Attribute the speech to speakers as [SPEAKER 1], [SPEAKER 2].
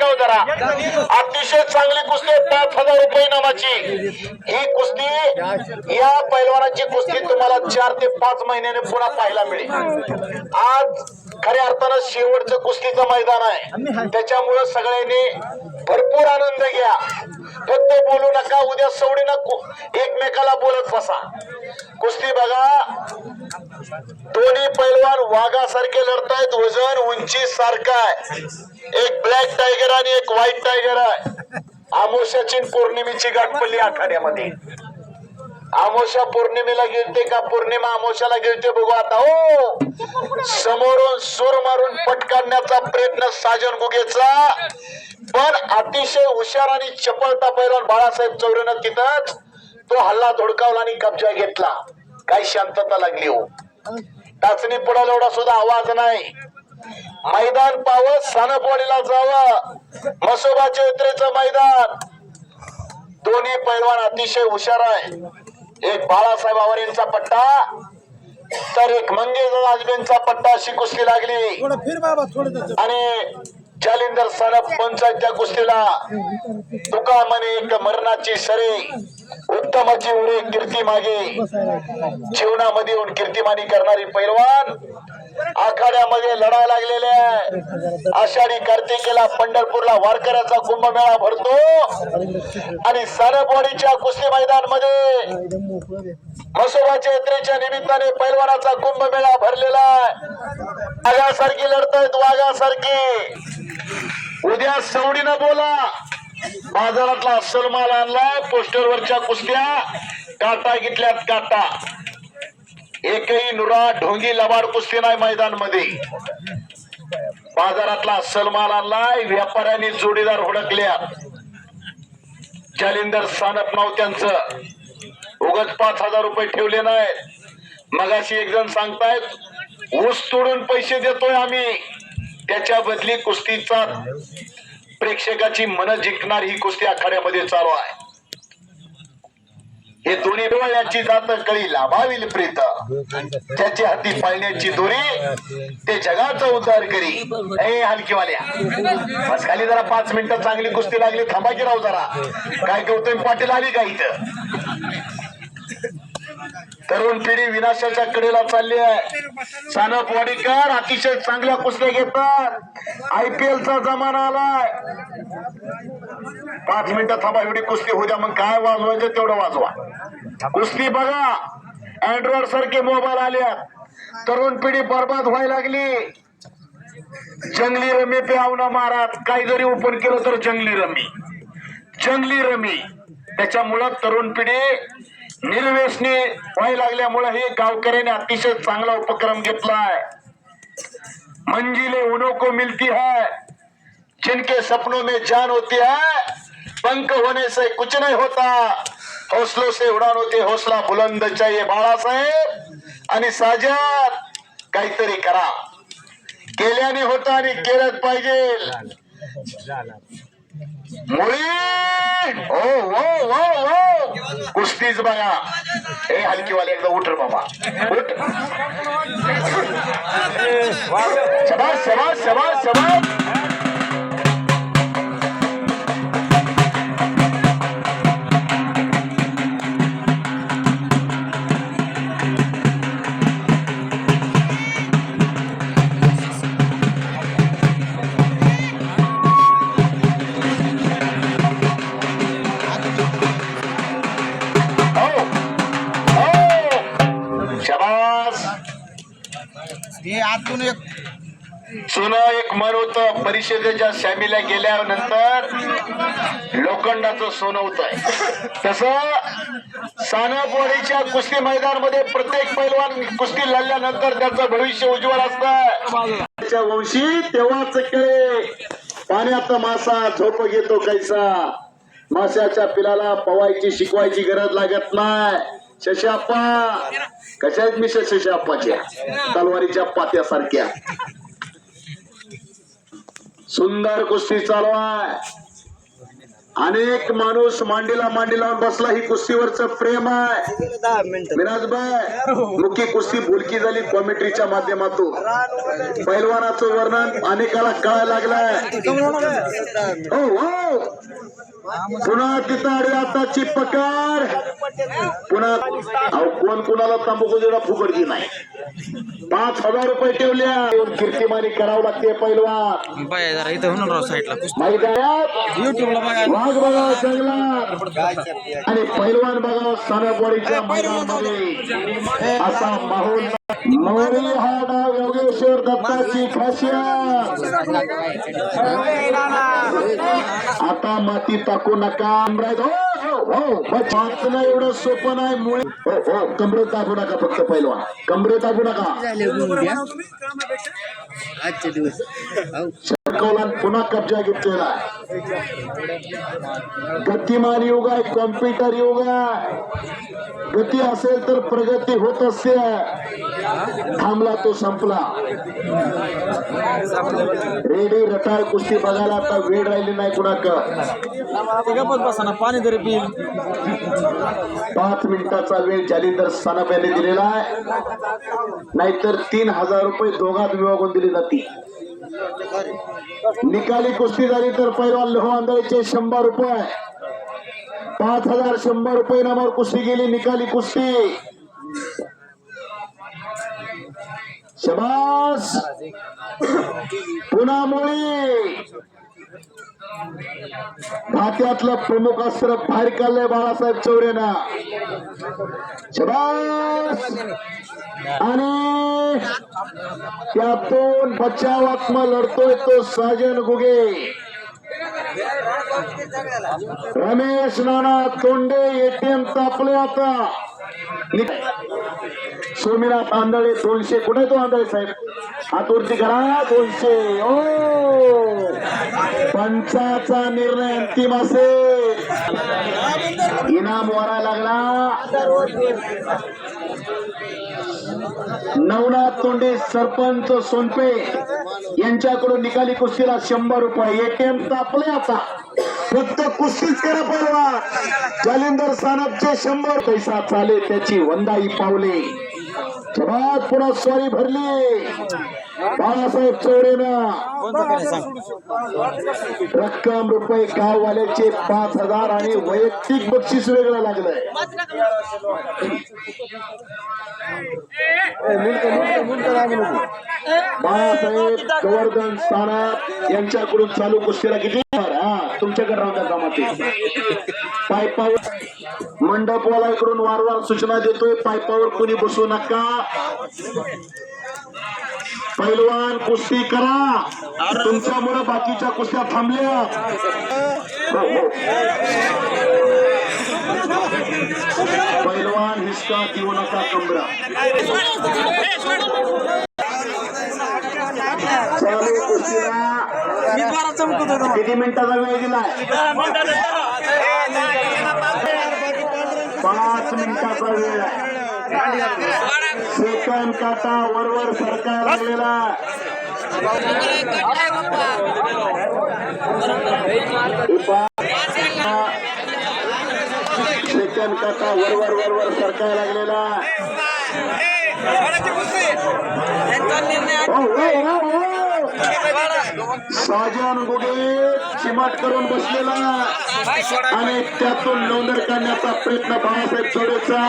[SPEAKER 1] का हो जरा? अतिशय चांगली कुस्ती आहे, 5,000 रुपये इनामाची ही कुस्ती। या पैलवानाची कुस्ती तुम्हाला 4 ते 5 महिन्याने पुन्हा पाहायला मिळेल। आज खऱ्या अर्थानं शेवटचं कुस्तीचं मैदान आहे, त्याच्यामुळे सगळ्यांनी भरपूर आनंद घ्या। फक्त बोलू नका, उद्या सवडी नको एकमेकाला बोलत बसा। कुस्ती बघा, दोन्ही पैलवान वाघासारखे लढतायत, वजन उंची सारखं आहे। एक ब्लॅक टायगर आणि एक व्हाईट टायगर आहे। अमावस्याची पौर्णिमेची गाठ पडली आखाड्यामध्ये। अमावस्या पौर्णिमेला गिळते का पौर्णिमा अमावस्याला गिळते बघू आता। हो, समोरून सूर मारून पट काढण्याचा प्रयत्न साजन गुगेचा, पण अतिशय हुशार आणि चपळता पैलवान बाळासाहेब चौरेनं तिथंच तो हल्ला धोडकावला आणि कब्जा घेतला। काही शांतता लागली हो, टाचणी पुढाला एवढा सुद्धा आवाज नाही। मैदान पावत सानपवाडीला जावं, मसोबाच्या यात्रेचं मैदान। दोन्ही पैलवान अतिशय हुशार आहे। एक बाळासाहेब आवारींचा पट्टा तर एक मंगेश राजबेंचा पट्टा, अशी कुस्ती लागली। आणि जालिंदर सानप पंचायत त्या कुस्तीला तुका म्हणे एक मरणाची सरे, उत्तमाची उडी कीर्ती मागे। जीवनामध्ये येऊन कीर्तिमानी करणारी पैलवान आखाड्यामध्ये लढायला लागलेले आहे। आषाढी कार्तिकेला पंढरपूरला वारकऱ्याचा कुंभमेळा भरतो आणि सानपवाडीच्या कुस्ती मैदान मध्ये मसोबाच्या यात्रेच्या निमित्ताने पैलवानाचा कुंभमेळा भरलेला आहे। वाघासारखी लढतायत, वाघासारखी। उद्या सवडीनं बोला, बाजारातला अस्सल माल आणलाय, पोस्टरवरच्या कुस्त्या काटा घेतल्यात काटा। एकही नुरा ढोंगी लबाड कुस्ती नाही मैदान मध्ये। बाजारातला अस्सल माल आणलाय, व्यापाऱ्यांनी जोडीदार हुडकल्या। जालिंदर सानप नाव त्यांचं, उगाच 5,000 रुपये ठेवले नाहीत। मगाशी एक जण सांगतायत ऊस तोडून पैसे देतोय आम्ही, त्याच्या बदली कुस्तीचा प्रेक्षकाची मन जिंकणार ही कुस्ती आखाड्यामध्ये चालू आहे। हे दोन्ही डोळ्याची जात कळी लाभावील प्रीत, त्याची हाती पाळण्याची दोरी ते जगाचा उद्धार करी। ए हलकीवाल्या, बस खाली जरा 5 मिनिटं चांगली कुस्ती लागली, थांबा की राव जरा। काय गौतम पाटील आली का इथं? तरुण पिढी विनाशाच्या कडेला चालली आहे। सानपवाडीकर अतिशय चांगल्या कुस्त्या घेतात, IPL चा जमाना आलाय। 5 मिनिटं थांबा, एवढी कुस्ती होऊ द्या, मग काय वाजवायचं तेवढं वाजवा। कुस्ती बघा, अँड्रॉइड सारखे मोबाईल आल्यात, तरुण पिढी बर्बाद व्हायला लागली। जंगली रमी पे आवना महाराज, काही जरी ओपन केलं तर जंगली रमी। त्याच्यामुळं तरुण पिढी निर्व्यसनी व्हायला लागल्यामुळे हे गावकऱ्याने अतिशय चांगला उपक्रम घेतलाय। मंजिले उन्हों को मिलती है, जिनके सपनों में जान होती है, पंख होने से कुछ नहीं होता, हौसलों से उड़ान होती, हौसला बुलंद चाहिए। बाळासाहेब आणि साजद काहीतरी करा, केल्याने होतं आणि केलंच पाहिजे। मुळी हो कुस्तीच बघा। हे हलकीवाले एकदा उठ रे बाबा, उठ। शबाश शबाश शबाश शबाश। सोनं एक मन होतं, परिषदेच्या शामिला गेल्यानंतर लोखंडाचं सोनं होत आहे। तसं सानपवाडीच्या कुस्ती मैदानामध्ये प्रत्येक पैलवान कुस्ती लढल्यानंतर त्याचं भविष्य उज्ज्वल असतं। त्याच्या वंशी तेव्हाच कळे, पाण्यात मासा झोप घेतो कैसा। माशाच्या पिलाला पवायची शिकवायची गरज लागत नाही। शशाप्पा कशा आहेत मिशा शशाप्पाच्या तलवारीच्या पात्यासारख्या। सुंदर कुस्ती चालू आहे। अनेक माणूस मांडीला मांडी लावून बसला. ही कुस्तीवरचं प्रेम आहे. मिराजबाई मुख्य कुस्ती बोलकी झाली कॉमेंट्रीच्या माध्यमातून. पैलवानाचं वर्णन अनेकाला कळायला लागलंय. हो हो पुन्हा तिथं अडवी आताची पकड. पुन्हा कोण कुणाला तंबाखू देणं फुकटची नाही. 5,000 रुपये ठेवल्या. कीर्तिमानी करावं लागते पैलवान. वाघ बघावं जंगलात आणि पैलवान बघावं सानपवाडीच्या मैदानामध्ये. असा माहोल. मौरी हा डाव योगेश्वर दत्ताची खासियत. आता माती टाकू नका. वाचणं एवढं सोपं नाही. मुळे हो कमरेत दाबू नका. फक्त पैलवान कमरेत दाबू नका. पुन्हा कब्जा घेतलेला. गतिमान युग आहे. कॉम्प्युटर युग आहे. गती असेल तर प्रगती होत असते. थांबला तो संपला. रेडी रटाळ कुस्ती बघायला आता वेळ राहिली नाही कुणाकडं.
[SPEAKER 2] पाणी तरी पी.
[SPEAKER 1] 5 मिनिटाचा वेळ जालिंदर सानप यांनी दिलेला आहे. नाहीतर 3,000 रुपये दोघात विभागून दिली जाते. निकाली कुस्ती झाली तर पैलवान लोह आंधळीचे 100 रुपये. 5,000 100 रुपये नामावर कुस्ती गेली. निकाली कुस्ती. शबास. पुन्हा मुळी. भात्यातलं प्रमुख अस्त्र बाहेर काढलंय बाळासाहेब चौरेनं. शबास. आणि त्यातून बचावात्मा लढतोय तो साजन गुगे. रमेश नाना तोंडे एटीएम तापले आता. सोमीनाथ आंधळे 200. कुठे तो आंधळे साहेब हातवरती करा. 200. ओ पंचाचा निर्णय अंतिम असेल. इनाम वरायला लागला. नवनाथ तोंडे सरपंच सोनपे यांच्याकडून निकाली कुस्तीला 100 रुपये. एटीएम तापले आता. फक्त कुस्तीच करा पैलवान. जालिंदर सानपचे 100 पैसा चाले त्याची वंदाई पावले. जबात पुन्हा स्वारी भरली बाळासाहेब चौरेनं. रक्कम रुपये गाववाल्याचे 5,000 आणि वैयक्तिक बक्षीस वेगळं लागलंय. बाळासाहेब गोवर्धन सानप यांच्याकडून चालू कुस्तीला किती. तुमच्याकडे राहून जमाते. पायपावर मंडपवाल्याकडून वारंवार सूचना देतोय. पायपावर कोणी बसू नका. पैलवान कुस्ती करा. तुमच्यामुळे बाकीच्या कुस्त्या थांबल्या. पैलवान हिसका देऊ नका. कमरा चालू कुस्तीला किती मिनिटाचा वेळ दिलाय. 5 मिनिटाचा वेळ आहे. सेकंड काटा वरवर सरकार लागलेला. सेकंड काटा वरवर सरकार लागलेला. साजन गुगे चिमाट करून बसलेला आणि त्यातून नोंदणी करण्याचा प्रयत्न बाळासाहेब चौरेचा.